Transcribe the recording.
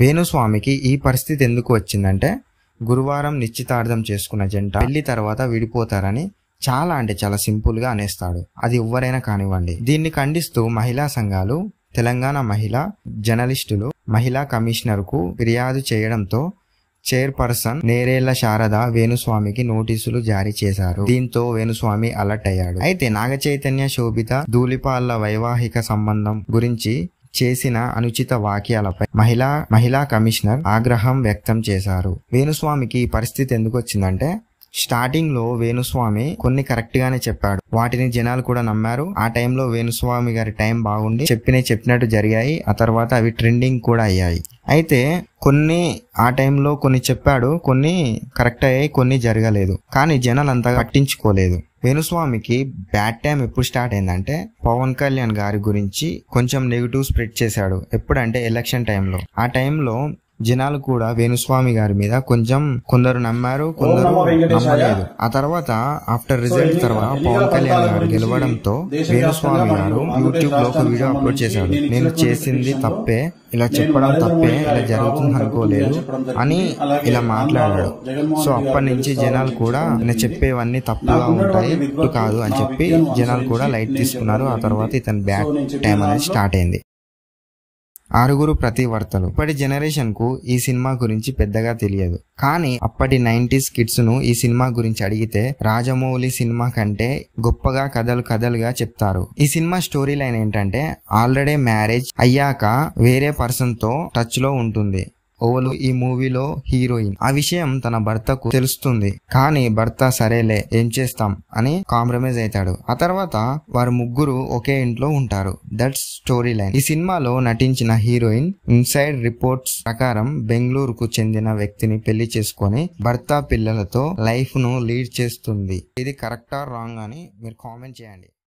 వేణుస్వామికి ఈ పరిస్థితి ఎందుకు వచ్చిందంటే, గురువారం నిశ్చితార్థం చేసుకున్న జంట పెళ్లి తర్వాత విడిపోతారని చాలా సింపుల్ గా అనేస్తాడు. అది ఎవరైనా కానివ్వండి. దీన్ని ఖండిస్తూ మహిళా సంఘాలు, తెలంగాణ మహిళా జర్నలిస్టులు మహిళా కమిషనర్ కు ఫిర్యాదు చేయడంతో చైర్పర్సన్ నేరేళ్ల శారద వేణుస్వామికి నోటీసులు జారీ చేశారు. దీంతో వేణుస్వామి అలర్ట్ అయ్యాడు. అయితే నాగచైతన్య శోభిత ధూళిపాళ్ల వైవాహిక సంబంధం గురించి చేసిన అనుచిత వాక్యాలపై మహిళా కమిషనర్ ఆగ్రహం వ్యక్తం చేశారు. వేణుస్వామికి ఈ పరిస్థితి ఎందుకు వచ్చిందంటే, స్టార్టింగ్ లో వేణుస్వామి కొన్ని కరెక్ట్ గానే చెప్పాడు. వాటిని జనాలు కూడా నమ్మారు. ఆ టైంలో వేణుస్వామి గారి టైం బాగుండి చెప్పినట్టు జరిగాయి. ఆ తర్వాత అవి ట్రెండింగ్ కూడా అయ్యాయి. అయితే కొన్ని ఆ టైంలో కొన్ని చెప్పాడు, కొన్ని కరెక్ట్ అయ్యాయి, కొన్ని జరగలేదు. కానీ జనాలు అంతగా పట్టించుకోలేదు. వేణుస్వామికి బ్యాడ్ టైం ఎప్పుడు స్టార్ట్ అయిందంటే, పవన్ కళ్యాణ్ గారి గురించి కొంచెం నెగిటివ్ స్ప్రెడ్ చేశాడు. ఎప్పుడంటే ఎలక్షన్ టైంలో. ఆ టైంలో జనాలు కూడా వేణుస్వామి గారి మీద కొందరు నమ్మారు, కొందరు నమ్మలేదు. ఆ తర్వాత ఆఫ్టర్ రిజల్ట్ తర్వాత పవన్ కళ్యాణ్ గారు గెలవడంతో వేణుస్వామి గారు యూట్యూబ్ లో ఒక వీడియో అప్లోడ్ చేశాడు. నేను చేసింది తప్పే, ఇలా చెప్పడం తప్పే, ఇలా జరుగుతుంది అనుకోలేదు అని ఇలా మాట్లాడాడు. సో అప్పటి నుంచి జనాలు కూడా నేను చెప్పేవన్నీ తప్పుగా ఉంటాయి, కాదు అని చెప్పి జనాలు కూడా లైట్ తీసుకున్నారు. ఆ తర్వాత ఇతని బ్యాడ్ టైం అనేది స్టార్ట్ అయింది. 6 ప్రతివర్తలు. ఇప్పటి జనరేషన్ కు ఈ సినిమా గురించి పెద్దగా తెలియదు. కానీ అప్పటి 90s కిడ్స్ ను ఈ సినిమా గురించి అడిగితే రాజమౌళి సినిమా కంటే గొప్పగా కథలుగా చెప్తారు. ఈ సినిమా స్టోరీ లైన్ ఏంటంటే, ఆల్రెడీ మ్యారేజ్ అయ్యాక వేరే పర్సన్ తో టచ్ లో ఉంటుంది. ఓవలు ఈ మూవీలో హీరోయిన్. ఆ విషయం తన భర్తకు తెలుస్తుంది. కానీ భర్త సరేలే ఏం చేస్తాం అని కాంప్రమైజ్ అవుతాడు. ఆ తర్వాత వారు ముగ్గురు ఒకే ఇంట్లో ఉంటారు. That's story line. ఈ సినిమాలో నటించిన హీరోయిన్ ఇన్సైడ్ రిపోర్ట్స్ ప్రకారం బెంగళూరుకు చెందిన వ్యక్తిని పెళ్లి చేసుకొని భర్త పిల్లలతో లైఫ్ ను లీడ్ చేస్తుంది. ఇది కరెక్టా రాంగ్ అని మీరు కామెంట్ చేయండి.